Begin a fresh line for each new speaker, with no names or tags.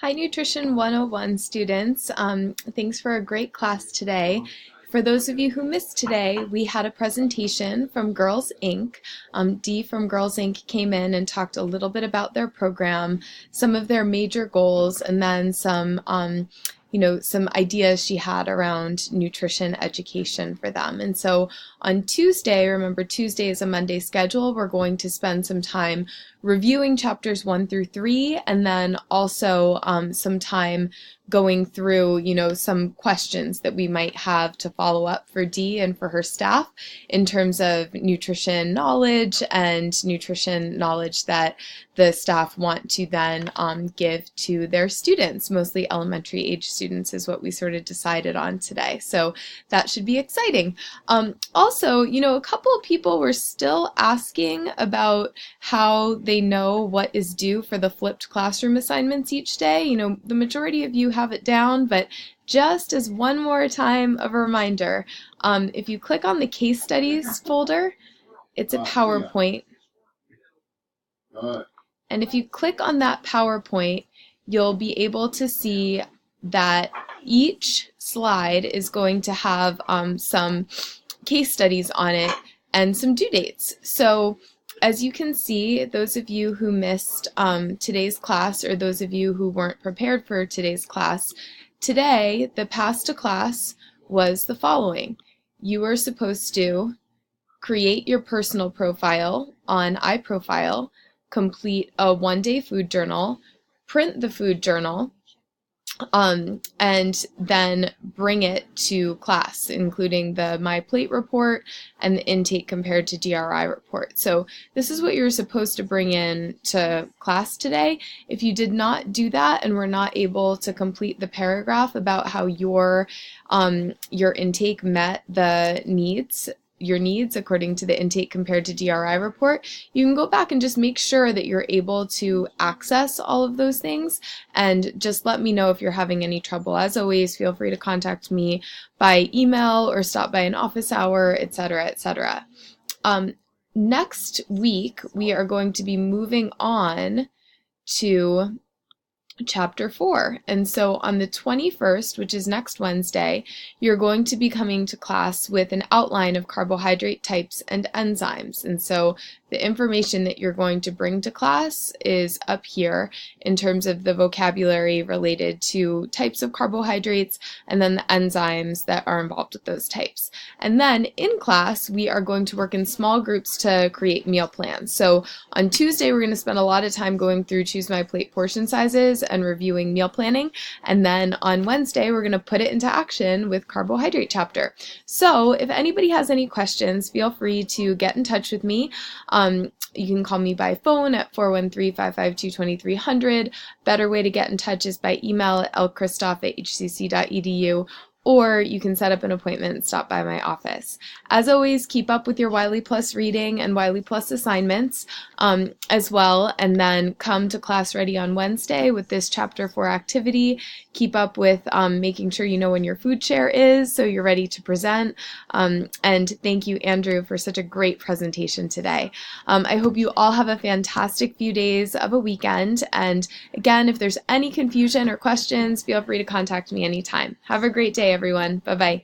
Hi, Nutrition 101 students. Thanks for a great class today. For those of you who missed today, we had a presentation from Girls Inc. Dee from Girls Inc. came in and talked a little bit about their program, some of their major goals, and then some ideas she had around nutrition education for them. And so on Tuesday, remember Tuesday is a Monday schedule, we're going to spend some time reviewing chapters 1 through 3, and then also some time going through, some questions that we might have to follow up for Dee and for her staff in terms of nutrition knowledge and nutrition knowledge that the staff want to then give to their students. Mostly elementary age students is what we sort of decided on today. So that should be exciting. Also, a couple of people were still asking about how they know what is due for the flipped classroom assignments each day. The majority of you have it down, but just as one more time of a reminder, if you click on the case studies folder, it's a PowerPoint. And if you click on that PowerPoint, you'll be able to see that each slide is going to have some case studies on it and some due dates. So as you can see, those of you who missed today's class, or those of you who weren't prepared for today's class, today the pass to class was the following. You were supposed to create your personal profile on iProfile, complete a one-day food journal, print the food journal, and then bring it to class, including the My Plate report and the intake compared to DRI report. So this is what you're supposed to bring in to class today. If you did not do that and were not able to complete the paragraph about how your intake met your needs according to the intake compared to DRI report, you can go back and just make sure that you're able to access all of those things, and just let me know if you're having any trouble. As always, feel free to contact me by email or stop by an office hour, etc., etc. Next week, we are going to be moving on to Chapter 4. And so on the 21st, which is next Wednesday, you're going to be coming to class with an outline of carbohydrate types and enzymes. And so the information that you're going to bring to class is up here in terms of the vocabulary related to types of carbohydrates and then the enzymes that are involved with those types. And then in class, we are going to work in small groups to create meal plans. So on Tuesday, we're going to spend a lot of time going through Choose My Plate portion sizes and reviewing meal planning. And then on Wednesday, we're going to put it into action with carbohydrate chapter. So if anybody has any questions, feel free to get in touch with me. You can call me by phone at 413-552-2300. Better way to get in touch is by email at lkristoff@hcc.edu, or you can set up an appointment and stop by my office. As always, keep up with your Wiley Plus reading and Wiley Plus assignments as well, and then come to class ready on Wednesday with this Chapter 4 activity. Keep up with making sure you know when your food share is so you're ready to present. And thank you, Andrew, for such a great presentation today. I hope you all have a fantastic few days of a weekend. And again, if there's any confusion or questions, feel free to contact me anytime. Have a great day, everyone. Bye-bye.